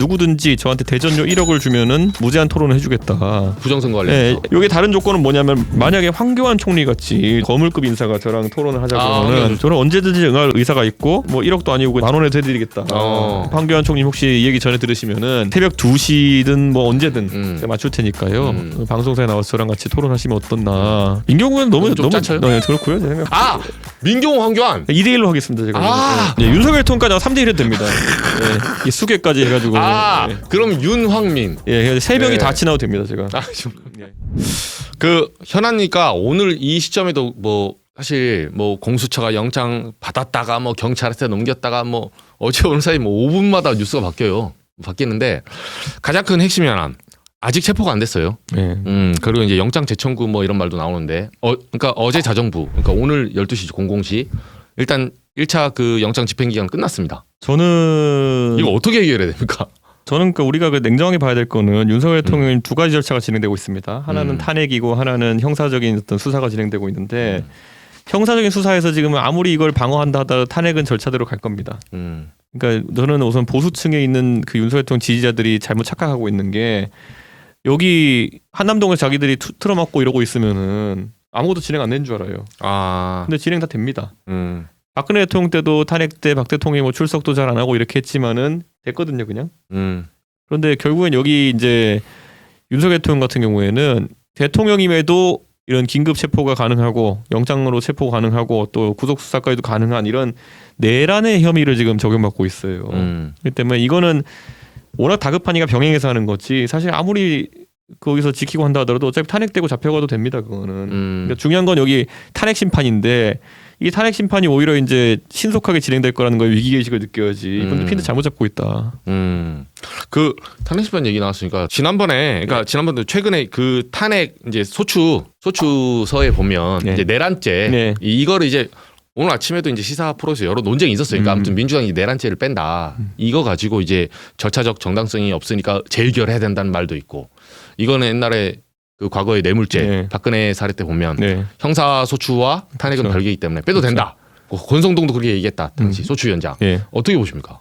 누구든지 저한테 대전료 1억을 주면은 무제한 토론을 해주겠다. 부정선거 관련해서. 이게 다른 조건은 뭐냐면 만약에 황교안 총리 같이 거물급 인사가 저랑 토론을 하자 그러면은 저는 언제든지 응할 의사가 있고 뭐 1억도 아니고 10,000원에도 해드리겠다. 황교안 총리 혹시 이 얘기 전에 들으시면은 새벽 2시든 뭐 언제든 제가 맞출 테니까요. 방송사에 나와서 저랑 같이 토론하시면 어떻나. 민경훈은 너무 짜쳐요? 네, 그렇고요. 제 생각. 민경호 황교안 2대1로 하겠습니다. 제가. 네, 윤석열 통까지 3대1 해도 됩니다. 네, 이 수개까지 해가지고. 네. 그럼 윤황민. 예, 세 명이 다 친하도 됩니다, 제가. 그 현안이니까 오늘 이 시점에도 뭐 사실 뭐 공수처가 영장 받았다가 뭐 경찰한테 넘겼다가 뭐 어제 오늘 사이 뭐 5분마다 뉴스가 바뀌는데 가장 큰 핵심이 하나. 아직 체포가 안 됐어요. 네. 그리고 이제 영장 재청구 뭐 이런 말도 나오는데 그러니까 어제 자정부 그러니까 오늘 12시 00시 일단 1차 그 영장 집행 기간 끝났습니다. 저는 이거 어떻게 해결해야 됩니까? 저는 그러니까 우리가 그 냉정하게 봐야 될 거는 윤석열 대통령이 두 가지 절차가 진행되고 있습니다. 하나는 탄핵이고 하나는 형사적인 어떤 수사가 진행되고 있는데 형사적인 수사에서 지금 아무리 이걸 방어한다 하더라도 탄핵은 절차대로 갈 겁니다. 그러니까 저는 우선 보수층에 있는 그 윤석열 대통령 지지자들이 잘못 착각하고 있는 게 여기 한남동에 자기들이 틀어막고 이러고 있으면은 아무것도 진행 안 되는 줄 알아요. 근데 진행 다 됩니다. 박근혜 대통령 때도 탄핵 때 박 대통령이 뭐 출석도 잘 안 하고 이렇게 했지만은 됐거든요, 그냥. 그런데 결국엔 여기 이제 윤석열 대통령 같은 경우에는 대통령임에도 이런 긴급 체포가 가능하고 영장으로 체포 가능하고 또 구속 수사까지도 가능한 이런 내란의 혐의를 지금 적용받고 있어요. 그렇기 때문에 이거는 워낙 다급하니까 병행해서 하는 거지 사실 아무리 거기서 지키고 한다 하더라도 어차피 탄핵되고 잡혀가도 됩니다. 그거는. 그러니까 중요한 건 여기 탄핵 심판인데 이 탄핵 심판이 오히려 이제 신속하게 진행될 거라는 거에 위기의식을 느껴야지. 이분들 핀트 잘못 잡고 있다. 그 탄핵 심판 얘기 나왔으니까 지난번에 그러니까 지난번에 최근에 그 탄핵 이제 소추서에 보면 이제 내란죄 이거를 이제 오늘 아침에도 이제 시사 프로에서 여러 논쟁이 있었어요. 그러니까 아무튼 민주당이 내란죄를 뺀다. 이거 가지고 이제 절차적 정당성이 없으니까 재의결해야 된다는 말도 있고. 이거는 옛날에 그 과거의 뇌물죄 박근혜 사례 때 보면 형사소추와 탄핵은 별개이기 때문에 빼도 된다. 권성동도 그렇게 얘기했다. 당시 소추위원장. 어떻게 보십니까?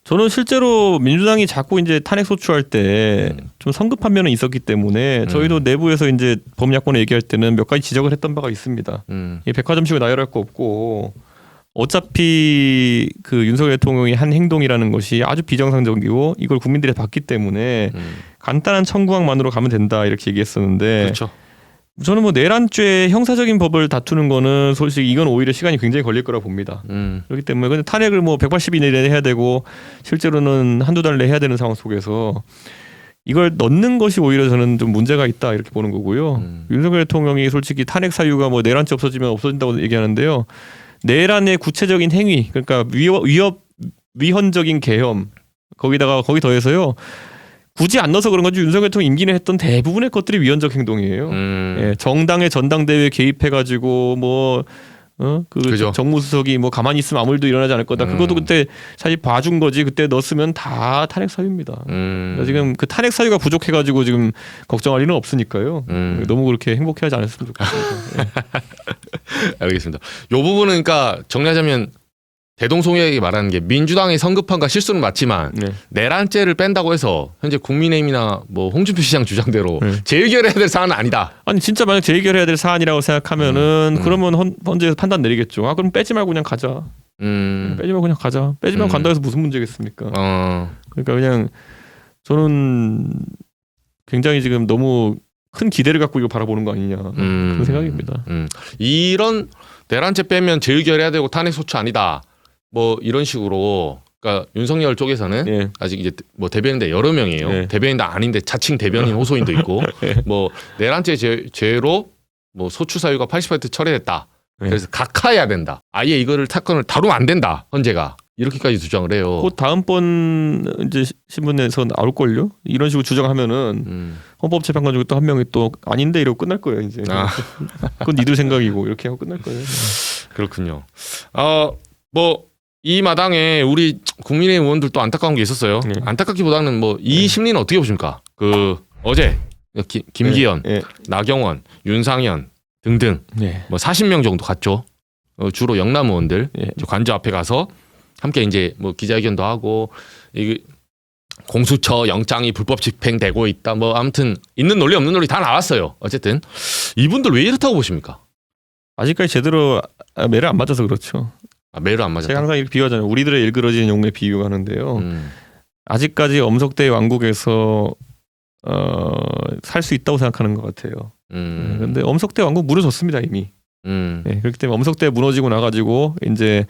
저는 실제로 민주당이 자꾸 이제 탄핵 소추할 때 좀 성급한 면은 있었기 때문에 저희도 내부에서 이제 범야권 얘기할 때는 몇 가지 지적을 했던 바가 있습니다. 이 백화점식으로 나열할 거 없고 어차피 그 윤석열 대통령이 한 행동이라는 것이 아주 비정상적이고 이걸 국민들이 봤기 때문에 간단한 청구항만으로 가면 된다 이렇게 얘기했었는데 그렇죠. 저는 뭐 내란죄 형사적인 법을 다투는 거는 솔직히 이건 오히려 시간이 굉장히 걸릴 거라 봅니다. 그렇기 때문에 근데 탄핵을 뭐 180일 내에 해야 되고 실제로는 한두 달 내에 해야 되는 상황 속에서 이걸 넣는 것이 오히려 저는 좀 문제가 있다 이렇게 보는 거고요. 윤석열 대통령이 솔직히 탄핵 사유가 뭐 내란죄 없어지면 없어진다고 얘기하는데요. 내란의 구체적인 행위 그러니까 위헌적인 계엄 거기다가 거기 더해서요. 굳이 안 넣어서 그런 건지 윤석열 대통령 임기는 했던 대부분의 것들이 위헌적 행동이에요. 정당의 전당대회에 개입해가지고 뭐 정무수석이 뭐 가만히 있으면 아무 일도 일어나지 않을 거다. 그것도 그때 사실 봐준 거지. 그때 넣었으면 다 탄핵 사유입니다. 그러니까 지금 그 탄핵 사유가 부족해가지고 지금 걱정할 일은 없으니까요. 너무 그렇게 행복해하지 않았으면 좋겠습니다. 알겠습니다. 이 부분은 그러니까 정리하자면 대동소이하게 말하는 게 민주당의 성급함과 실수는 맞지만 내란죄를 뺀다고 해서 현재 국민의힘이나 뭐 홍준표 시장 주장대로 재의결해야 될 사안은 아니다. 아니 진짜 만약 재의결해야 될 사안이라고 생각하면은 그러면 헌재에서 판단 내리겠죠. 그럼 빼지 말고 그냥 가자. 빼지 말고 그냥 가자. 빼지 말고 간다고 해서 무슨 문제겠습니까? 그러니까 그냥 저는 굉장히 지금 너무 큰 기대를 갖고 이거 바라보는 거 아니냐 그런 생각입니다. 이런 내란죄 빼면 재의결해야 되고 탄핵 소추 아니다. 뭐 이런 식으로 그러니까 윤석열 쪽에서는 아직 이제 뭐 대변인들 여러 명이에요. 대변인도 아닌데 자칭 대변인 호소인도 있고 뭐 내란죄 죄로 뭐 소추 사유가 80% 처리됐다. 그래서 각하해야 된다. 아예 이거를 사건을 다루면 안 된다. 헌재가 이렇게까지 주장을 해요. 곧 다음번 이제 신문에서 나올 걸요. 이런 식으로 주장하면은 헌법재판관 중에 또 한 명이 또 아닌데 이러고 끝날 거예요. 이제 그건 니들 생각이고 이렇게 하고 끝날 거예요. 그렇군요. 뭐 이 마당에 우리 국민의힘 의원들도 안타까운 게 있었어요. 안타깝기보다는 뭐 이 심리는 어떻게 보십니까? 그 어제 김기현, 나경원, 윤상현 등등 뭐 40명 정도 갔죠. 주로 영남 의원들 관저 앞에 가서 함께 이제 뭐 기자회견도 하고 이게 공수처 영장이 불법 집행되고 있다. 뭐 아무튼 있는 논리 없는 논리 다 나왔어요. 어쨌든 이분들 왜 이렇다고 보십니까? 아직까지 제대로 매를 안 맞아서 그렇죠. 매를 안 맞았다. 제가 항상 이렇게 비유하잖아요. 우리들의 일그러지는 용의 비유하는데요. 아직까지 엄석대 왕국에서 살 수 있다고 생각하는 것 같아요. 그런데 엄석대 왕국 무너졌습니다 이미. 네, 그렇기 때문에 엄석대 무너지고 나가지고 이제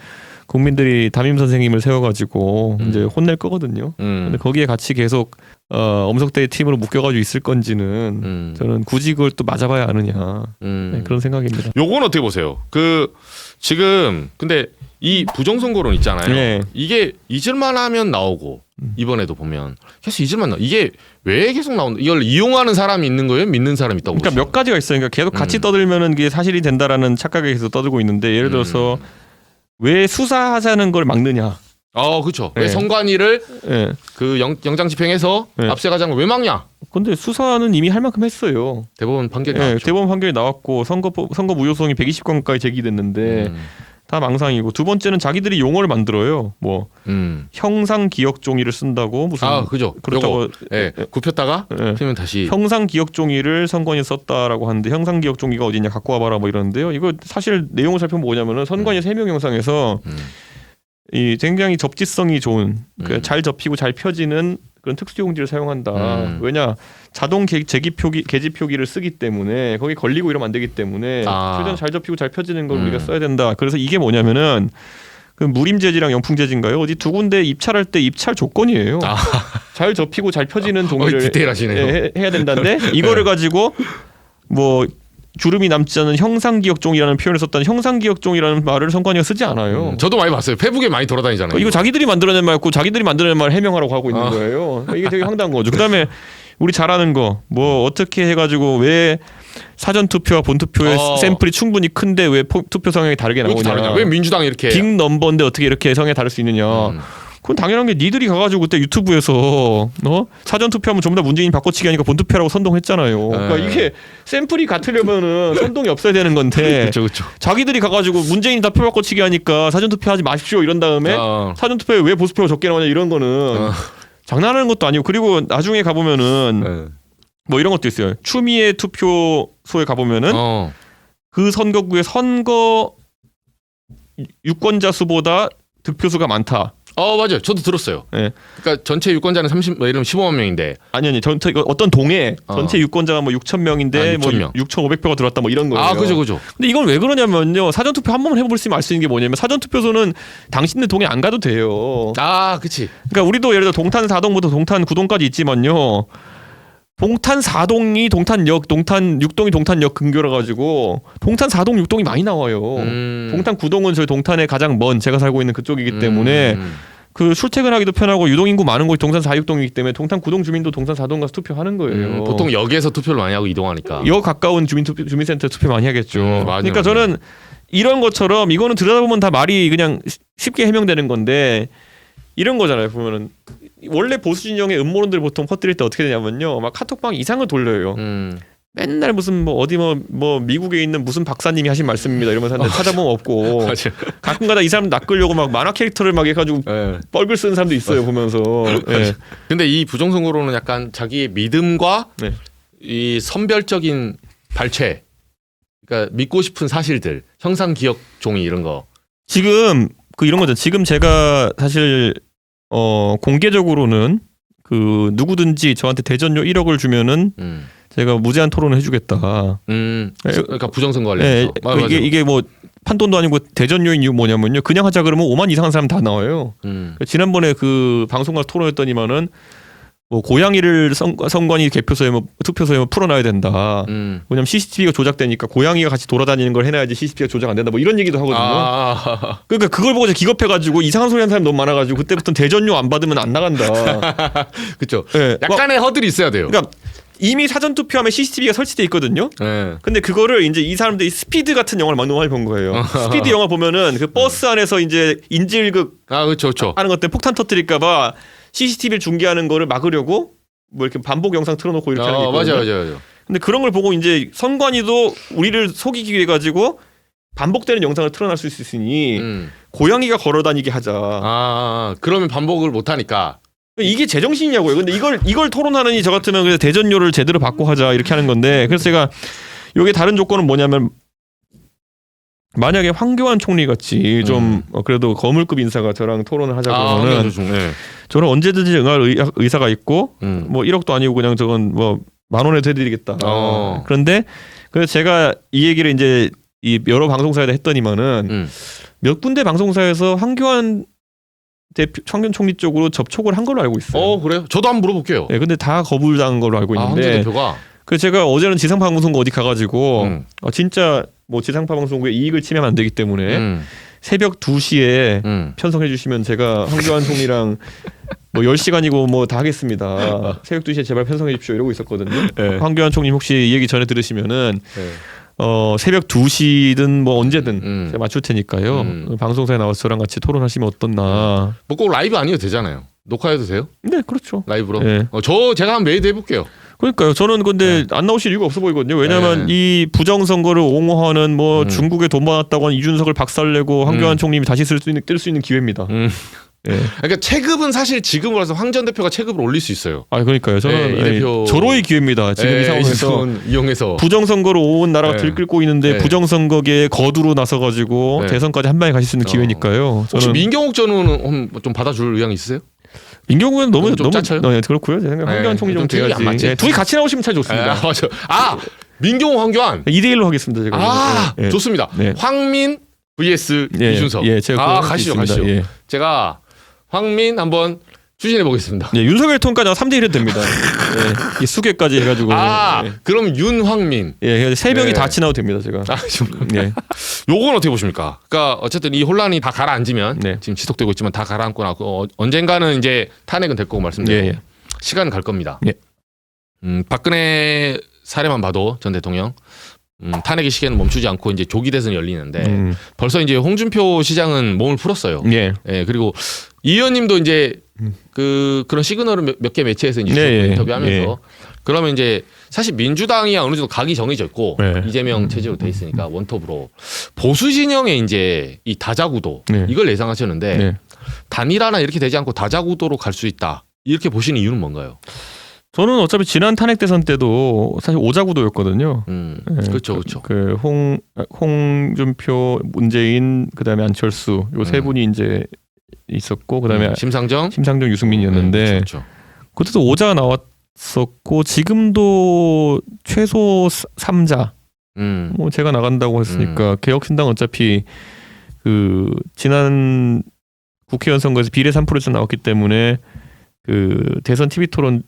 국민들이 담임 선생님을 세워가지고 이제 혼낼 거거든요. 근데 거기에 같이 계속 엄석대의 팀으로 묶여가지고 있을 건지는 저는 굳이 그걸 또 맞아봐야 아느냐 네, 그런 생각입니다. 요건 어떻게 보세요? 그 지금 근데 이 부정선거론 있잖아요. 네. 이게 잊을만 하면 나오고 이번에도 보면 계속 잊을만 나. 이게 왜 계속 나온다? 이걸 이용하는 사람이 있는 거예요? 믿는 사람이 있다고? 그러니까 보시죠? 몇 가지가 있어요. 그러니까 계속 같이 떠들면은 그게 사실이 된다라는 착각에 계속 떠들고 있는데 예를 들어서 왜 수사하자는 걸 막느냐? 그렇죠. 네. 왜 선관위를 네. 그 영장 집행해서 네. 압수하자는 걸 왜 막냐? 근데 수사는 이미 할 만큼 했어요. 대법원 판결이 네, 나왔죠. 대법원 판결이 나왔고 선거 무효성이 120건까지 제기됐는데 다 망상이고 두 번째는 자기들이 용어를 만들어요. 뭐 형상 기억 종이를 쓴다고 무슨 그죠. 그렇다고 예, 굽혔다가 피면 다시 형상 기억 종이를 선관위 썼다라고 하는데 형상 기억 종이가 어디냐 갖고 와봐라 뭐 이러는데요. 이거 사실 내용을 살펴보면 뭐냐면은 선관위 세명 영상에서 이 굉장히 접지성이 좋은 잘 접히고 잘 펴지는 그런 특수용지를 사용한다. 왜냐 자동 재기 표기 개지 표기를 쓰기 때문에 거기 걸리고 이러면 안 되기 때문에 최대한 잘 접히고 잘 펴지는 걸 우리가 써야 된다. 그래서 이게 뭐냐면은 그 무림재지랑 영풍재지인가요? 어디 두 군데 입찰할 때 입찰 조건이에요. 잘 접히고 잘 펴지는 종이를 디테일하시네요. 해야 된다는데 이거를 가지고 뭐 주름이 남지 않은 형상기억종이라는 표현을 썼다는 형상기억종이라는 말을 선관위가 쓰지 않아요. 저도 많이 봤어요. 페북에 많이 돌아다니잖아요. 이거 자기들이 만들어낸 말고 자기들이 만들어낸 말 해명하라고 하고 있는 거예요. 이게 되게 황당한 거죠. 그다음에 우리 잘하는 거 뭐 어떻게 해가지고 왜 사전 투표와 본 투표의 샘플이 충분히 큰데 왜 투표 성향이 다르게 나오냐? 왜 민주당이 이렇게 빅 넘버인데 어떻게 이렇게 성향이 다를 수 있느냐? 그건 당연한 게 니들이 가가지고 그때 유튜브에서 사전 투표하면 전부 다 문재인 바꿔치기 하니까 본 투표라고 선동했잖아요. 그러니까 이게 샘플이 같으려면은 선동이 없어야 되는 건데 그렇죠. 자기들이 가가지고 문재인 다 표 바꿔치기 하니까 사전 투표하지 마십시오 이런 다음에 사전 투표에 왜 보수표가 적게 나오냐 이런 거는 장난하는 것도 아니고 그리고 나중에 가보면은 뭐 이런 것도 있어요. 추미애 투표소에 가보면은 그 선거구에 선거 유권자 수보다 득표수가 많다. 맞아요. 저도 들었어요. 네. 그러니까 전체 유권자는 15만 명인데 아니 전체 어떤 동에 전체 유권자가 뭐 6천 명인데 6천 뭐 6,500표가 들어왔다 뭐 이런 거예요. 그죠. 근데 이건 왜 그러냐면요. 사전 투표 한 번만 해볼 수 있으면 알 수 있는 게 뭐냐면 사전 투표소는 당신네 동에 안 가도 돼요. 그치. 그러니까 우리도 예를 들어 동탄 4동부터 동탄 9동까지 있지만요. 동탄 4동이 동탄역, 동탄 6동이 동탄역 근교라 가지고 동탄 4동, 6동이 많이 나와요. 동탄 9동은 저희 동탄의 가장 먼 제가 살고 있는 그쪽이기 때문에 그 출퇴근하기도 편하고 유동인구 많은 곳이 동탄 4, 6동이기 때문에 동탄 9동 주민도 동탄 4동 가서 투표하는 거예요. 보통 역에서 투표를 많이 하고 이동하니까. 역 가까운 주민센터 투표 많이 하겠죠. 그러니까 맞아요. 저는 이런 것처럼 이거는 들여다보면 다 말이 그냥 쉽게 해명되는 건데 이런 거잖아요. 보면은 원래 보수 진영의 음모론들 보통 퍼뜨릴 때 어떻게 되냐면요, 막 카톡방 이상을 돌려요. 맨날 무슨 뭐 어디 뭐 미국에 있는 무슨 박사님이 하신 말씀입니다 이러면서 하는데 찾아보면 없고 가끔가다 이 사람 낚으려고 막 만화 캐릭터를 막 해가지고 뻘글 쓰는 사람도 있어요 보면서. 근데 이 부정선거론은 약간 자기의 믿음과 이 선별적인 발췌, 그러니까 믿고 싶은 사실들, 형상 기억 종이 이런 거. 지금 그 이런 거죠. 지금 제가 사실 공개적으로는 그 누구든지 저한테 대전료 1억을 주면은 제가 무제한 토론을 해주겠다. 그러니까 부정선거 관련해서. 이게 뭐 판돈도 아니고 대전료인 이유 뭐냐면요. 그냥 하자 그러면 5만 이상한 사람 다 나와요. 지난번에 그 방송 가서 토론했더니만은 뭐 고양이를 선관위 개표소에 투표소에 풀어놔야 된다. 왜냐면 CCTV가 조작되니까 고양이가 같이 돌아다니는 걸 해놔야지 CCTV가 조작 안 된다. 뭐 이런 얘기도 하거든요. 그러니까 그걸 보고 기겁해가지고 이상한 소리 하는 사람이 너무 많아가지고 그때부터 대전료 안 받으면 안 나간다. 그렇죠. 약간의 허들이 있어야 돼요. 그러니까 이미 사전 투표하면 CCTV가 설치돼 있거든요. 근데 그거를 이제 이 사람들이 스피드 같은 영화를 너무 많이 본 거예요. 스피드 영화 보면은 그 버스 안에서 이제 인질극 그렇죠. 하는 것 때문에 폭탄 터뜨릴까봐 CCTV를 중계하는 거를 막으려고 뭐 이렇게 반복 영상 틀어놓고 이렇게 하는 게 있거든요. 맞아요. 근데 그런 걸 보고 이제 선관위도 우리를 속이기 위해 가지고 반복되는 영상을 틀어놨을 수 있으니 고양이가 걸어다니게 하자. 그러면 반복을 못 하니까. 이게 제정신이냐고요. 근데 이걸 토론하느니 저 같으면 그냥 대전료를 제대로 받고 하자 이렇게 하는 건데 그래서 제가 요게 다른 조건은 뭐냐면 만약에 황교안 총리 같이 좀 그래도 거물급 인사가 저랑 토론을 하자 그러면은 저는 언제든지 응할 의사가 있고 뭐 1억도 아니고 그냥 저건 뭐 10,000원에 해드리겠다. 그런데 그래서 제가 이 얘기를 이제 이 여러 방송사에다 했더니만은 몇 군데 방송사에서 황교안 총리 쪽으로 접촉을 한 걸로 알고 있어요. 그래요? 저도 한번 물어볼게요. 네, 근데 다 거부당한 걸로 알고 있는데. 황 대표가. 그래서 제가 어제는 지상파 방송국 어디 가가지고 진짜 뭐 지상파 방송국의 이익을 침해하면 안 되기 때문에 새벽 2시에 편성해 주시면 제가 황교안 총리랑 뭐 10시간이고 뭐 다 하겠습니다. 새벽 2시에 제발 편성해 주십시오 이러고 있었거든요. 네. 황교안 총리 혹시 이 얘기 전에 들으시면은 새벽 2시든 뭐 언제든 제가 맞출 테니까요. 방송사에 나와서 저랑 같이 토론하시면 어떻나. 뭐 꼭 라이브 아니어도 되잖아요. 녹화해도 돼요? 네, 그렇죠. 라이브로. 네. 제가 한번 메이드 해볼게요. 그러니까요. 저는 근데 안 나오실 이유가 없어 보이거든요. 왜냐하면 이 부정선거를 옹호하는 뭐 중국에 돈 받았다고 한 이준석을 박살내고 황교안 총리님이 다시 뜰 수 있는 기회입니다. 그러니까 체급은 사실 지금 와서 황 전 대표가 체급을 올릴 수 있어요. 그러니까요. 저는 이 대표 절호의 기회입니다. 지금 이 상황에서 이용해서 부정선거로 온 나라가 들끓고 있는데 부정선거계에 거두로 나서가지고 대선까지 한 방에 가실 수 있는 기회니까요. 혹시 민경욱 전 의원은 좀 받아줄 의향 있으세요? 민경욱은 너무 짜쳐요? 그렇고요. 제 생각에 황교안 총리 좀 돼야지. 둘이 같이 나오시면 참 좋습니다. 맞아. 민경욱 황교안 2대1로 하겠습니다. 제가. 좋습니다. 황민 vs 이준석. 제가 가시죠. 제가 황민 한번 추진해 보겠습니다. 윤석열 통까지 3대1 해도 됩니다. 이 수개까지 해가지고. 그럼 윤황민. 세 명이 다 같이 나도 됩니다. 제가. 요건 어떻게 보십니까? 그러니까 어쨌든 이 혼란이 다 가라앉으면 지금 지속되고 있지만 다 가라앉고 나고 언젠가는 이제 탄핵은 될 거고 말씀드리고 시간은 갈 겁니다. 박근혜 사례만 봐도 전 대통령 탄핵의 시계는 멈추지 않고 이제 조기 대선이 열리는데 벌써 이제 홍준표 시장은 몸을 풀었어요. 그리고 이 의원님도 이제 그런 시그널을 몇 개 매체에서 이제 인터뷰하면서 그러면 이제 사실 민주당이 어느 정도 각이 정해져 있고 이재명 체제로 돼 있으니까 원톱으로 보수 진영의 이제 이 다자구도 이걸 예상하셨는데 단일화나 이렇게 되지 않고 다자구도로 갈 수 있다 이렇게 보시는 이유는 뭔가요? 저는 어차피 지난 탄핵 대선 때도 사실 오자구도였거든요. 그렇죠. 그 홍준표, 문재인, 그다음에 안철수 요 세 분이 이제 있었고 그다음에 심상정, 유승민이었는데 그렇죠. 그때도 오자가 나왔었고 지금도 최소 3자. 뭐 제가 나간다고 했으니까 개혁신당 어차피 그 지난 국회의원 선거에서 비례 3%에서 나왔기 때문에 그 대선 TV 토론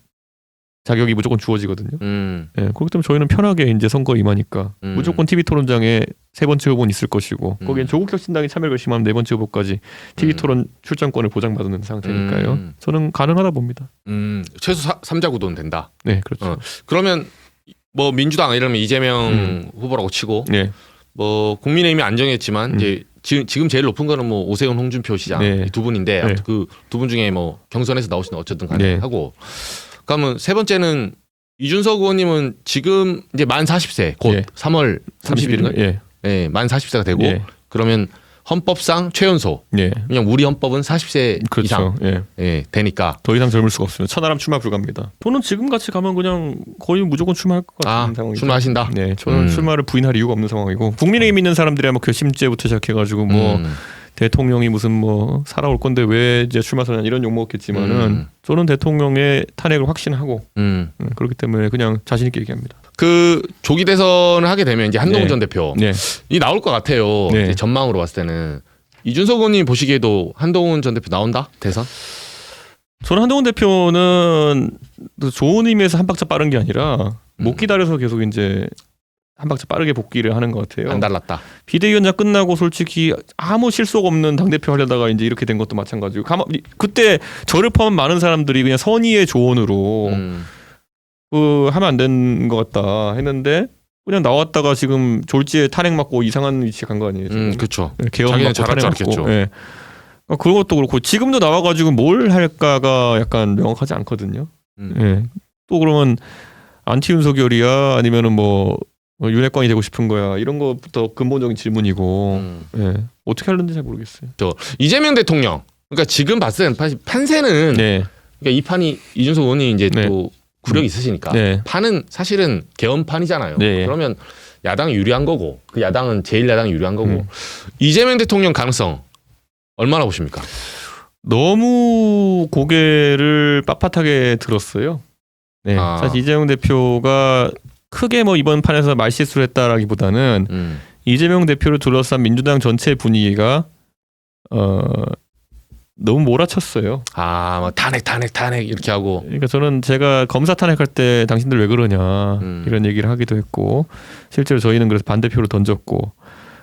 자격이 무조건 주어지거든요. 그렇기 때문에 저희는 편하게 이제 선거 임하니까 무조건 TV 토론장에 세 번째 후보는 있을 것이고 거기엔 조국 혁신당이 참여를 결심하면 네 번째 후보까지 TV 토론 출전권을 보장받는 상태니까요. 저는 가능하다 봅니다. 최소 3자 구도는 된다. 네, 그렇죠. 그러면 뭐 민주당 이러면 이재명 후보라고 치고 뭐 국민의힘이 안 정했지만 이제 지금 제일 높은 거는 뭐 오세훈, 홍준표 시장 두 분인데 그 두 분 중에 뭐 경선에서 나오시는 어쨌든 간에 하고. 그러면 세 번째는 이준석 의원님은 지금 이제 만 40세 곧 3월 30일인가요? 만 40세가 되고 그러면 헌법상 최연소. 그냥 우리 헌법은 40세 이상 되니까 더 이상 젊을 수가 없습니다. 천하람 출마 불가입니다. 저는 지금 같이 가면 그냥 거의 무조건 출마할 것 같은 상황이죠. 출마하신다? 네, 저는 출마를 부인할 이유가 없는 상황이고 국민의힘 있는 사람들이야 뭐 결심제부터 시작해가지고 뭐 대통령이 무슨 뭐 살아올 건데 왜 이제 출마 선언 이런 욕 먹겠지만은 저는 대통령의 탄핵을 확신하고 그렇기 때문에 그냥 자신 있게 얘기합니다. 그 조기 대선을 하게 되면 이제 한동훈 전 대표 이 나올 것 같아요. 이제 전망으로 봤을 때는 이준석 의원님 보시기에도 한동훈 전 대표 나온다 대선? 저는 한동훈 대표는 좋은 의미에서 한 박자 빠른 게 아니라 못 기다려서 계속 이제 한 박자 빠르게 복귀를 하는 것 같아요. 안 달랐다. 비대위원장 끝나고 솔직히 아무 실속 없는 당대표 하려다가 이제 이렇게 된 것도 마찬가지고 그때 저를 포함한 많은 사람들이 그냥 선의의 조언으로 하면 안 되는 것 같다 했는데 그냥 나왔다가 지금 졸지에 탄핵 맞고 이상한 위치에 간 거 아니에요? 그렇죠. 개헌 맞고 탄핵 맞고. 그것도 그렇고 지금도 나와가지고 뭘 할까가 약간 명확하지 않거든요. 또 그러면 안티 윤석열이야 아니면은 뭐 윤핵관이 되고 싶은 거야 이런 것부터 근본적인 질문이고 어떻게 하려는지 잘 모르겠어요. 이재명 대통령 그러니까 지금 봤을 때 판세는 그러니까 이 판이 이준석 의원이 이제 네. 또 구력이 있으시니까 네. 판은 사실은 개헌판이잖아요. 네. 그러면 야당이 유리한 거고 그 야당은 제1야당이 유리한 거고 이재명 대통령 가능성 얼마나 보십니까? 너무 고개를 빳빳하게 들었어요. 네. 사실 이재명 대표가 크게 뭐 이번 판에서 말실수를 했다라기보다는 이재명 대표를 둘러싼 민주당 전체 분위기가 너무 몰아쳤어요. 막 탄핵 이렇게 하고. 그러니까 저는 제가 검사 탄핵할 때 당신들 왜 그러냐 이런 얘기를 하기도 했고 실제로 저희는 그래서 반대표를 던졌고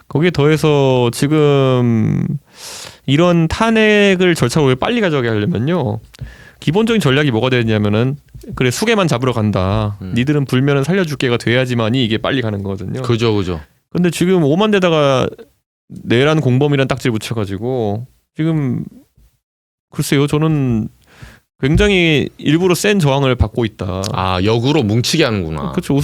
거기에 더해서 지금 이런 탄핵을 절차로 왜 빨리 가져가게 하려면요. 기본적인 전략이 뭐가 되냐면은 그래 수개만 잡으러 간다. 니들은 불면은 살려줄게가 돼야지만이 이게 빨리 가는 거거든요. 그죠. 근데 지금 5만 대다가 내란 공범이란 딱지를 붙여가지고 지금 글쎄요 저는 굉장히 일부러 센 저항을 받고 있다. 역으로 뭉치게 하는구나. 그렇죠.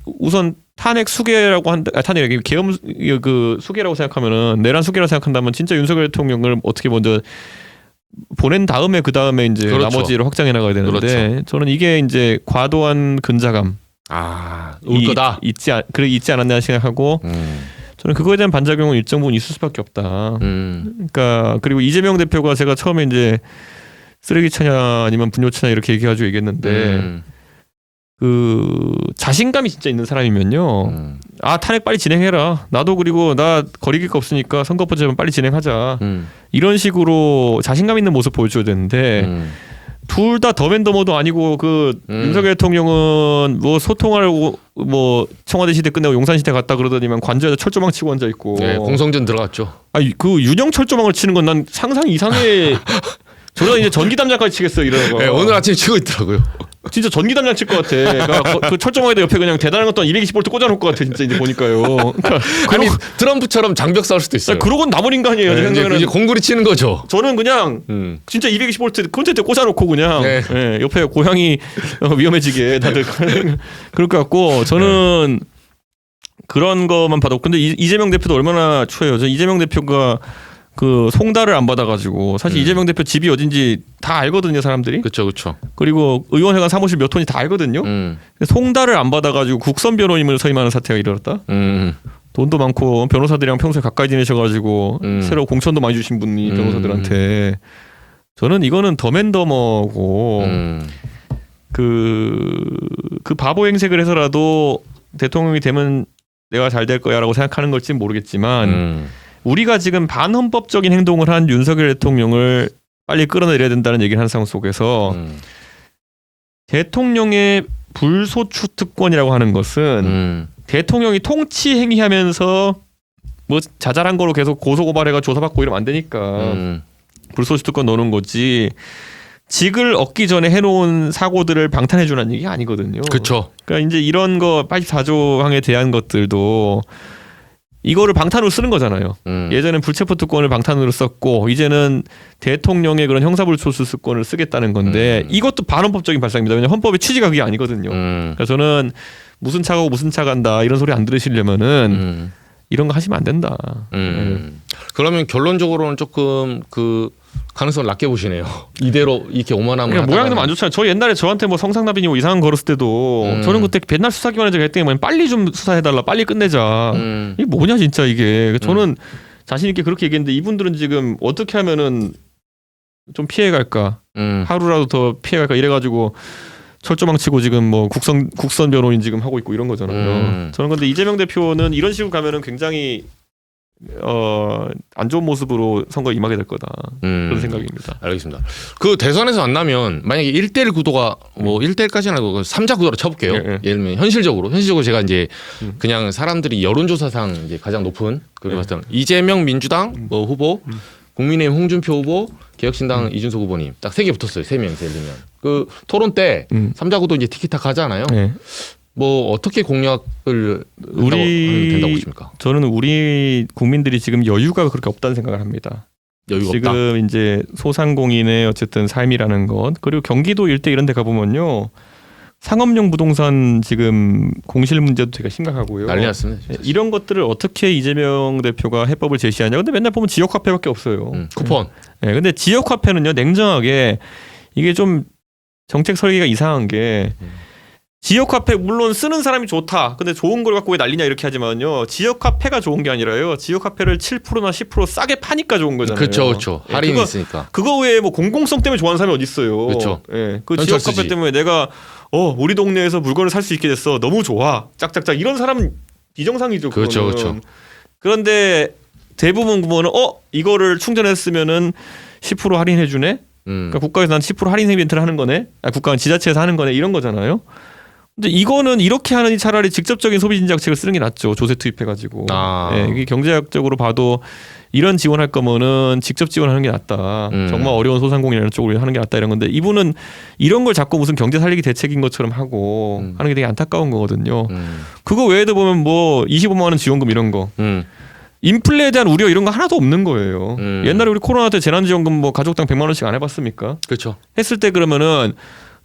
우선 탄핵 수계라고 탄핵 계엄 그 수계라고 생각하면은 내란 수계라고 생각한다면 진짜 윤석열 대통령을 어떻게 먼저 보낸 다음에 그 다음에 이제 그렇죠. 나머지를 확장해 나가야 되는데 그렇죠. 저는 이게 이제 과도한 근자감 올 거다. 있지 않았냐 생각하고 저는 그거에 대한 반작용은 일정 부분 있을 수밖에 없다. 그러니까 그리고 이재명 대표가 제가 처음에 이제 쓰레기차냐 아니면 분뇨차냐 이렇게 얘기해가지고 얘기했는데 그 자신감이 진짜 있는 사람이면요. 탄핵 빨리 진행해라. 나도 그리고 나 거리길 거 없으니까 선거법 제발 빨리 진행하자. 이런 식으로 자신감 있는 모습 보여줘야 되는데 둘 다 더맨더머도 아니고 그 윤석열 대통령은 뭐 소통하려고 뭐 청와대 시대 끝내고 용산 시대 갔다 그러더니만 관저에서 철조망 치고 앉아 있고. 네, 공성전 들어갔죠. 그 윤형 철조망을 치는 건 난 상상 이상의 저러다 이제 전기담장까지 치겠어요 이러다가. 네, 오늘 아침에 치고 있더라고요. 진짜 전기담장 칠 것 같아. 그러니까 그 철조망에다 옆에 그냥 대단한 것도 220V 꽂아놓을 것 같아 진짜 이제 보니까요. 그러니까 아니 트럼프처럼 장벽 쌓을 수도 있어요. 그러곤 나물 인간이에요. 네, 이제 공구리 치는 거죠. 저는 그냥 진짜 220V 콘센트 꽂아놓고 그냥 네. 옆에 고양이 위험해지게 다들 그럴 것 같고 저는 그런 것만 봐도 근데 이재명 대표도 얼마나 추해요. 저 이재명 대표가 그 송달을 안 받아가지고 사실 이재명 대표 집이 어딘지 다 알거든요 사람들이. 그렇죠. 그리고 의원회관 사무실 몇 톤이 다 알거든요. 송달을 안 받아가지고 국선 변호인을 서임하는 사태가 일어났다. 돈도 많고 변호사들이랑 평소에 가까이 지내셔가지고 새로 공천도 많이 주신 분이 변호사들한테 저는 이거는 더맨더머고 그 바보 행색을 해서라도 대통령이 되면 내가 잘 될 거야라고 생각하는 걸지는 모르겠지만 우리가 지금 반헌법적인 행동을 한 윤석열 대통령을 빨리 끌어내려야 된다는 얘기를 하는 상황 속에서 대통령의 불소추 특권이라고 하는 것은 대통령이 통치 행위하면서 뭐 자잘한 거로 계속 고소고발해가 조사받고 이러면 안 되니까 불소추 특권 넣는 거지 직을 얻기 전에 해놓은 사고들을 방탄해주는 얘기 아니거든요. 그렇죠. 그러니까 이제 이런 거 84조 항에 대한 것들도 이거를 방탄으로 쓰는 거잖아요. 예전엔 불체포 특권을 방탄으로 썼고 이제는 대통령의 그런 형사불소추 특권을 쓰겠다는 건데 이것도 반헌법적인 발상입니다. 왜냐하면 헌법의 취지가 그게 아니거든요. 그러니까 저는 무슨 차가고 무슨 차 간다 이런 소리 안 들으시려면은 이런 거 하시면 안 된다. 그러면 결론적으로는 조금 그 가능성을 낮게 보시네요. 이대로 이렇게 오만하면 그러니까 모양도 안 좋잖아요. 저 옛날에 저한테 뭐 성상납이니 뭐 이상한 거 걸었을 때도 저는 그때 맨날 수사기관에서 했더니 뭐 빨리 좀 수사해달라 빨리 끝내자. 이게 뭐냐 진짜 이게. 저는 자신 있게 그렇게 얘기했는데 이분들은 지금 어떻게 하면은 좀 피해갈까 하루라도 더 피해갈까 이래가지고 철조망 치고 지금 뭐 국선 변호인 지금 하고 있고 이런 거잖아요. 저는 근데 이재명 대표는 이런 식으로 가면은 굉장히 안 좋은 모습으로 선거에 임하게 될 거다. 그런 생각입니다. 알겠습니다. 그 대선에서 안 나면 만약에 1대1 구도가 뭐 1대1까지는 아니고 3자 구도로 쳐볼게요. 예를 들면 현실적으로 제가 이제 그냥 사람들이 여론조사상 이제 가장 높은 그걸 봤을 때 이재명 민주당 뭐 후보, 국민의힘 홍준표 후보, 개혁신당 이준석 후보님 딱 3개 붙었어요. 3명 예를 들면 그 토론 때 3자 구도 이제 티키타카 하잖아요. 뭐 어떻게 공약을 된다고 보십니까? 저는 우리 국민들이 지금 여유가 그렇게 없다는 생각을 합니다. 여유가 지금 없다. 이제 소상공인의 어쨌든 삶이라는 것 그리고 경기도 일대 이런 데 가보면요. 상업용 부동산 지금 공실 문제도 되게 심각하고요. 난리 났습니다. 이런 것들을 어떻게 이재명 대표가 해법을 제시하냐. 근데 맨날 보면 지역화폐밖에 없어요. 쿠폰. 근데 지역화폐는요. 냉정하게 이게 좀 정책 설계가 이상한 게 지역화폐 물론 쓰는 사람이 좋다. 근데 좋은 걸 갖고 왜 난리냐 이렇게 하지만요. 지역화폐가 좋은 게 아니라요. 지역화폐를 7%나 10% 싸게 파니까 좋은 거잖아요. 그렇죠. 예, 할인이 있으니까. 그거 외에 뭐 공공성 때문에 좋아하는 사람이 어디 있어요. 그렇죠. 예, 그 지역화폐 때문에 내가 우리 동네에서 물건을 살 수 있게 됐어. 너무 좋아. 짝짝짝 이런 사람은 비정상이죠. 그렇죠. 그런데 대부분 보면은 이거를 충전했으면은 10% 할인해 주네. 그러니까 국가에서 난 10% 할인 이벤트를 하는 거네. 국가는 지자체에서 하는 거네. 이런 거잖아요. 근데 이거는 이렇게 하느니 차라리 직접적인 소비 진작 정책을 쓰는 게 낫죠. 조세 투입해가지고. 예, 이게 경제학적으로 봐도 이런 지원할 거면은 직접 지원하는 게 낫다. 정말 어려운 소상공인이라는 쪽으로 하는 게 낫다 이런 건데 이분은 이런 걸 자꾸 무슨 경제 살리기 대책인 것처럼 하고 하는 게 되게 안타까운 거거든요. 그거 외에도 보면 뭐 25만 원 지원금 이런 거. 인플레에 대한 우려 이런 거 하나도 없는 거예요. 옛날에 우리 코로나 때 재난지원금 뭐 가족당 100만 원씩 안 해봤습니까? 그렇죠. 했을 때 그러면은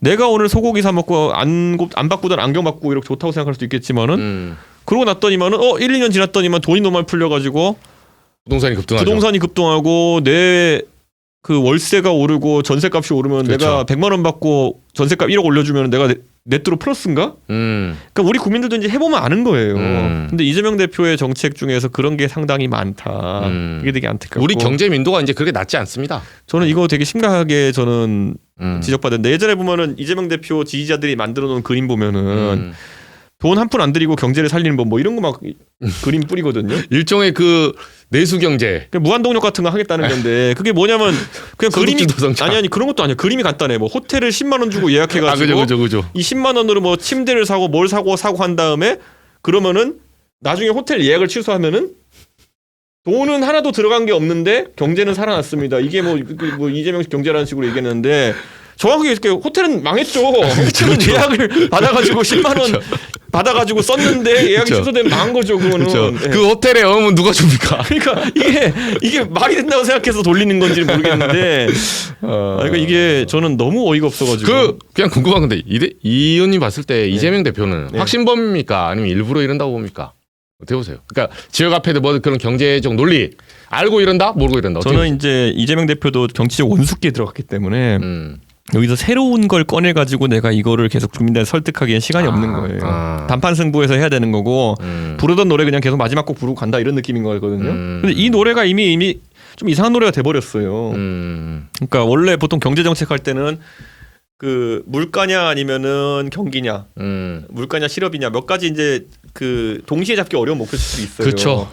내가 오늘 소고기 사 먹고 안 바꾸던 안경 바꾸고 이렇게 좋다고 생각할 수도 있겠지만은 그러고 났더니만은 1, 2년 지났더니만 돈이 너무 많이 풀려가지고 부동산이 급등하고 내 그 월세가 오르고 전세값이 오르면 그렇죠. 내가 100만 원 받고 전세값 1억 올려주면 내가 네트로 플러스인가? 그러니까 우리 국민들도 이제 해보면 아는 거예요. 근데 이재명 대표의 정책 중에서 그런 게 상당히 많다. 이게 되게 안타깝고. 우리 경제 민도가 이제 그렇게 낮지 않습니다. 저는 이거 되게 심각하게 저는 지적받았는데 예전에 보면은 이재명 대표 지지자들이 만들어 놓은 그림 보면은 돈 한 푼 안 들이고 경제를 살리는 법 뭐 이런 거 막 그림 뿌리거든요. 일종의 그 내수 경제. 무한동력 같은 거 하겠다는 건데 그게 뭐냐면 그냥 그림이 아니 그런 것도 아니야. 그림이 간단해. 뭐 호텔을 10만 원 주고 예약해가지고 그죠. 이 10만 원으로 뭐 침대를 사고 뭘 사고 한 다음에 그러면은 나중에 호텔 예약을 취소하면은 돈은 하나도 들어간 게 없는데 경제는 살아났습니다. 이게 뭐 이재명 경제라는 식으로 얘기했는데. 정확하게 이렇게 호텔은 망했죠. 호텔은 예약을 받아가지고 10만 원 받아가지고 썼는데 예약이 취소되면 망한 거죠. 그거는. 네. 그 호텔에 어음은 누가 줍니까? 그러니까 이게 말이 된다고 생각해서 돌리는 건지 모르겠는데, 그러니까 이게 저는 너무 어이가 없어가지고. 그냥 궁금한 건데 이 의원님 봤을 때 이재명 대표는 확신범입니까? 아니면 일부러 이런다고 봅니까? 어떻게 보세요? 그러니까 지역 화폐도 뭐 그런 경제적 논리 알고 이런다, 모르고 이런다. 저는 이제 이재명 대표도 정치적 원숙기에 들어갔기 때문에. 여기서 새로운 걸 꺼내가지고 내가 이거를 계속 국민들 설득하기엔 시간이 없는 거예요. 단판 승부에서 해야 되는 거고 부르던 노래 그냥 계속 마지막 곡 부르고 간다 이런 느낌인 거거든요. 근데 이 노래가 이미 좀 이상한 노래가 돼버렸어요. 그러니까 원래 보통 경제 정책 할 때는 그 물가냐 아니면은 경기냐, 물가냐 실업이냐 몇 가지 이제 그 동시에 잡기 어려운 목표들이 있어요. 그렇죠.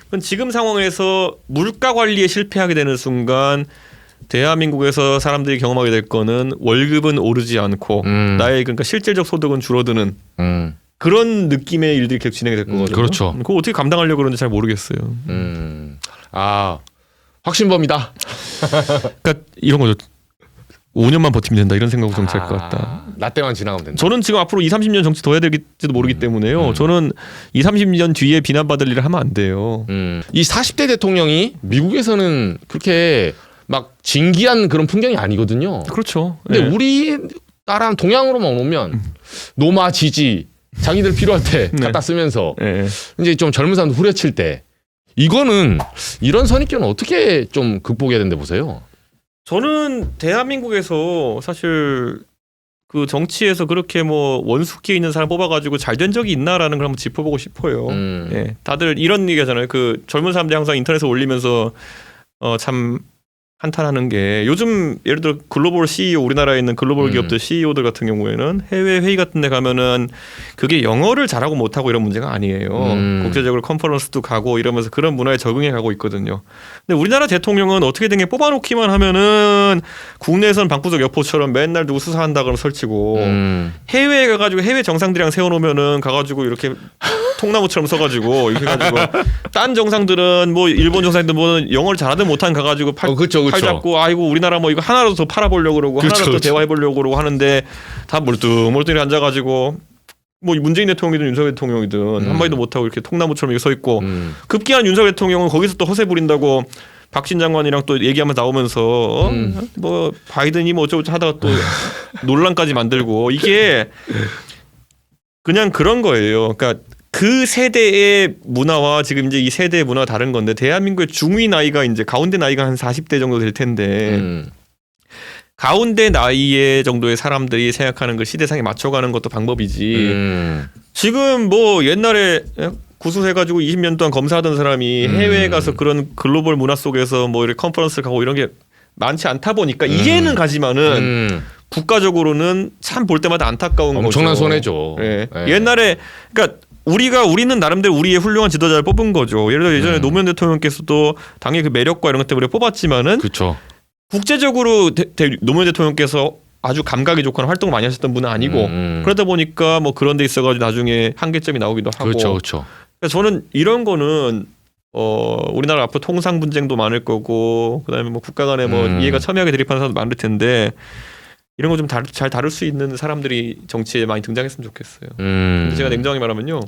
그럼 지금 상황에서 물가 관리에 실패하게 되는 순간. 대한민국에서 사람들이 경험하게 될 거는 월급은 오르지 않고 나의 그러니까 실질적 소득은 줄어드는 그런 느낌의 일들이 계속 진행이 될 거거든요. 그렇죠. 그거 어떻게 감당하려고 그러는지 잘 모르겠어요. 확신범이다. 그러니까 이런 거죠. 5년만 버티면 된다 이런 생각으로 정치할 것 같다. 나 때만 지나가면 된다. 저는 지금 앞으로 2, 30년 정치 더 해야 될지도 모르기 때문에요. 저는 2, 30년 뒤에 비난받을 일을 하면 안 돼요. 이 40대 대통령이 미국에서는 그렇게 막 진기한 그런 풍경이 아니거든요. 그렇죠. 근데 우리나라 동양으로만 오면 노마 지지 자기들 필요할 때 갖다 쓰면서 이제 좀 젊은 사람들 후려칠 때 이거는 이런 선입견은 어떻게 좀 극복해야 된다 보세요? 저는 대한민국에서 사실 그 정치에서 그렇게 뭐 원숙기에 있는 사람 뽑아가지고 잘 된 적이 있나라는 걸 한번 짚어보고 싶어요. 다들 이런 얘기하잖아요. 그 젊은 사람들이 항상 인터넷에 올리면서 참 한탄하는 게 요즘 예를 들어 글로벌 CEO 우리나라에 있는 글로벌 기업들 CEO들 같은 경우에는 해외 회의 같은 데 가면은 그게 영어를 잘하고 못하고 이런 문제가 아니에요. 국제적으로 컨퍼런스도 가고 이러면서 그런 문화에 적응해 가고 있거든요. 근데 우리나라 대통령은 어떻게 된 게 뽑아놓기만 하면은 국내에서는 방구석 여포처럼 맨날 누구 수사한다 그러면 설치고 해외에 가가지고 해외 정상들이랑 세워놓으면은 가가지고 이렇게 통나무처럼 서가지고 이렇게 해가지고 딴 정상들은 뭐 일본 정상들 뭐 영어를 잘하든 못하든 가가지고 팔 잡고 아이고 우리나라 뭐 이거 하나라도 더 팔아보려고 그러고 하나라도 더 대화해보려고 그러고 하는데 다 멀뚱멀뚱히 앉아가지고 뭐 문재인 대통령이든 윤석열 대통령이든 한마디도 못하고 이렇게 통나무처럼 이렇게 서 있고 급기야는 윤석열 대통령은 거기서 또 허세 부린다고 박신 장관이랑 또 얘기하면서 나오면서 뭐 바이든이 뭐 어쩌고 하다가 또 논란까지 만들고 이게 그냥 그런 거예요. 그러니까 그 세대의 문화와 지금 이제 이 세대의 문화가 다른 건데 대한민국의 중위 나이가 이제 가운데 나이가 한 40대 정도 될 텐데 가운데 나이에 정도의 사람들이 생각하는 그 시대상에 맞춰가는 것도 방법이지. 지금 뭐 옛날에 구수해가지고 20년 동안 검사하던 사람이 해외에 가서 그런 글로벌 문화 속에서 뭐 이렇게 컨퍼런스 가고 이런 게 많지 않다 보니까 이해는 가지만은 국가적으로는 참 볼 때마다 안타까운 엄청난 거죠. 손해죠. 네. 네. 옛날에 그러니까 우리는 나름대로 우리의 훌륭한 지도자를 뽑은 거죠. 예를 들어 예전에 노무현 대통령께서도 당연히 그 매력과 이런 것 때문에 뽑았지만은 그렇죠. 국제적으로 노무현 대통령께서 아주 감각이 좋거나 활동을 많이 하셨던 분은 아니고 그러다 보니까 뭐 그런 데 있어가지고 나중에 한계점이 나오기도 하고. 그렇죠, 그렇죠. 그래서 저는 이런 거는 우리나라 앞으로 통상 분쟁도 많을 거고 그다음에 뭐 국가 간에 뭐 이해가 첨예하게 대립하는 사람도 많을 텐데 이런 거 좀 잘 다룰 수 있는 사람들이 정치에 많이 등장했으면 좋겠어요. 근데 제가 냉정하게 말하면요,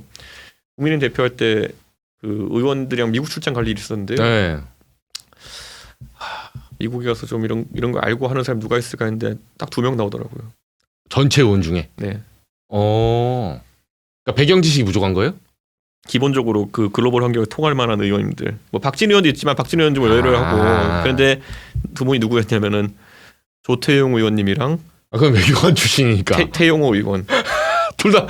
국민의힘 대표할 때 그 의원들이랑 미국 출장 갈 일이 있었는데요. 네. 미국에 가서 좀 이런 거 알고 하는 사람이 누가 있을까 했는데 딱 2명 나오더라고요. 전체 의원 중에. 네. 그러니까 배경 지식이 부족한 거예요? 기본적으로 그 글로벌 환경을 통할 만한 의원님들. 뭐 박진 의원도 있지만 박진 의원 좀 의외로 하고. 그런데 두 분이 누구였냐면은 조태용 의원님이랑 그럼 외교관 출신이니까. 태용호 의원. 둘 다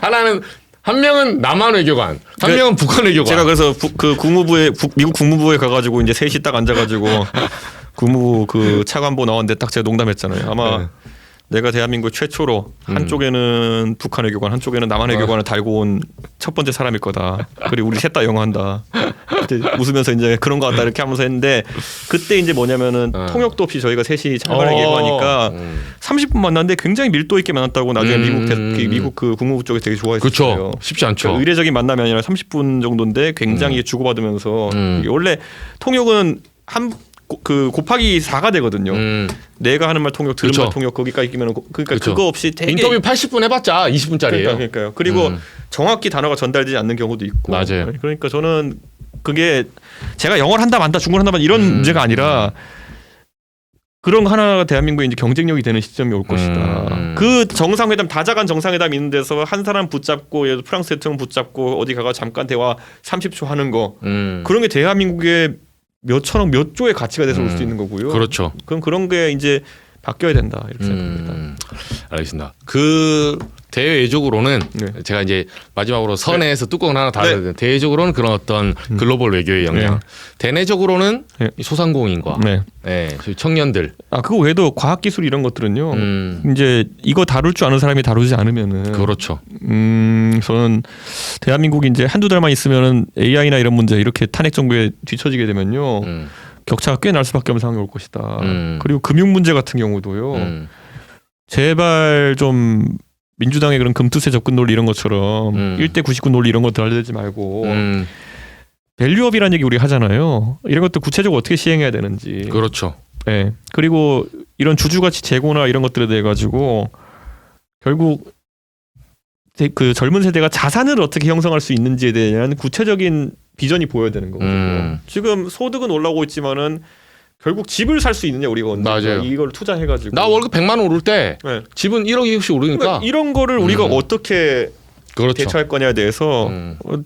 하나는 한 명은 남한 외교관, 한 명은 북한 외교관. 제가 그래서 그 미국 국무부에 가가지고 이제 셋이 딱 앉아가지고 국무부 그 차관보 나왔는데 딱 제가 농담했잖아요. 아마 네. 내가 대한민국 최초로 한쪽에는 북한 외교관, 한쪽에는 남한 외교관을 달고 온 첫 번째 사람일 거다. 그리고 우리 셋 다 영어한다. 그때 웃으면서 이제 그런 거 같다 이렇게 하면서 했는데 그때 이제 뭐냐면은 통역도 없이 저희가 셋이 찰발하게 얘기하니까 30분 만났는데 굉장히 밀도 있게 만났다고 나중에 미국 그 국무부 쪽에서 되게 좋아했어요. 그렇죠. 쉽지 않죠. 그러니까 의례적인 만남이 아니라 30분 정도인데 굉장히 주고받으면서 이게 원래 통역은 곱하기 4가 되거든요. 내가 하는 말 통역, 들은 그렇죠. 말 통역 거기까지 끼면 그러니까 그렇죠. 그거 없이 되게 인터뷰 80분 해봤자 20분짜리예요. 그러니까요. 그리고 정확히 단어가 전달되지 않는 경우도 있고. 맞아요. 그러니까 저는 그게 제가 영어를 한다 만다 중국어를 한다 만다 이런 문제가 아니라 그런 거 하나가 대한민국의 이제 경쟁력이 되는 시점이 올 것이다. 그 정상회담 다자간 정상회담 있는 데서 한 사람 붙잡고 예를 들어 프랑스 대통령 붙잡고 어디 가가 잠깐 대화 30초 하는 거 그런 게 대한민국의 몇 천억 몇 조의 가치가 돼서 올 수 있는 거고요. 그렇죠. 그럼 그런 게 이제 바뀌어야 된다 이렇게 생각합니다. 알겠습니다. 그 대외적으로는 제가 이제 마지막으로 선에서 뚜껑을 하나 닫아야 되는데 대외적으로는 그런 어떤 글로벌 외교의 영향, 대내적으로는 소상공인과 청년들. 그거 외에도 과학기술 이런 것들은요. 이제 이거 다룰 줄 아는 사람이 다루지 않으면은 그렇죠. 저는 대한민국이 이제 한두 달만 있으면은 AI나 이런 문제 이렇게 탄핵 정부에 뒤처지게 되면요. 격차가 꽤 날 수밖에 없는 상황이 올 것이다. 그리고 금융 문제 같은 경우도요. 제발 좀 민주당의 그런 금투세 접근 논리 이런 것처럼 1대 99 논리 이런 거 들어들지 말고 밸류업이라는 얘기 우리 하잖아요. 이런 것도 구체적으로 어떻게 시행해야 되는지. 그렇죠. 네. 그리고 이런 주주가치 재고나 이런 것들에 대해 가지고 결국 그 젊은 세대가 자산을 어떻게 형성할 수 있는지에 대한 구체적인 비전이 보여야 되는 거거든요. 지금 소득은 올라오고 있지만은 결국 집을 살 수 있느냐 우리가 언제 맞아요. 이걸 투자해가지고 나 월급 100만 원 오를 때 집은 1억씩 오르니까 그러니까 이런 거를 우리가 어떻게 그렇죠. 대처할 거냐에 대해서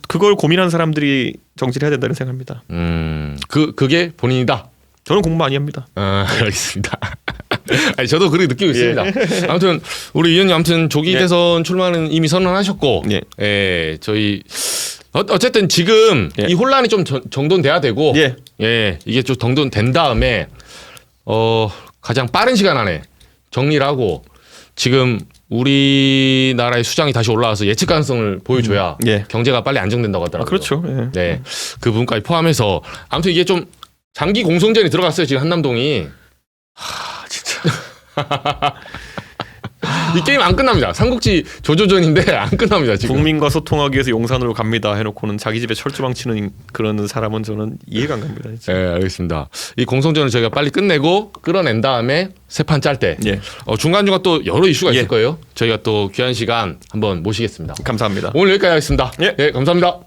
그걸 고민하는 사람들이 정치를 해야 된다는 생각합니다. 그게 본인이다. 저는 공부 많이 합니다. 알겠습니다. 아니, 저도 그렇게 느끼고 있습니다. 아무튼 우리 의원님 아무튼 조기 대선 출마는 이미 선언하셨고, 저희 어쨌든 지금 이 혼란이 좀 정돈돼야 되고, 이게 좀 정돈된 다음에 가장 빠른 시간 안에 정리를 하고 지금 우리나라의 수장이 다시 올라와서 예측 가능성을 보여줘야 경제가 빨리 안정된다고 하더라고요. 그렇죠. 네, 그 부분까지 포함해서 아무튼 이게 좀 장기 공성전이 들어갔어요 지금 한남동이. 진짜. 이 게임 안 끝납니다. 삼국지 조조전인데 안 끝납니다 지금. 국민과 소통하기 위해서 용산으로 갑니다 해놓고는 자기 집에 철조망 치는 그런 사람은 저는 이해가 안 갑니다. 진짜. 네, 알겠습니다. 이 공성전을 저희가 빨리 끝내고 끌어낸 다음에 세 판 짤 때 중간중간 또 여러 이슈가 있을 거예요. 저희가 또 귀한 시간 한번 모시겠습니다. 감사합니다. 오늘 여기까지 하겠습니다. 감사합니다.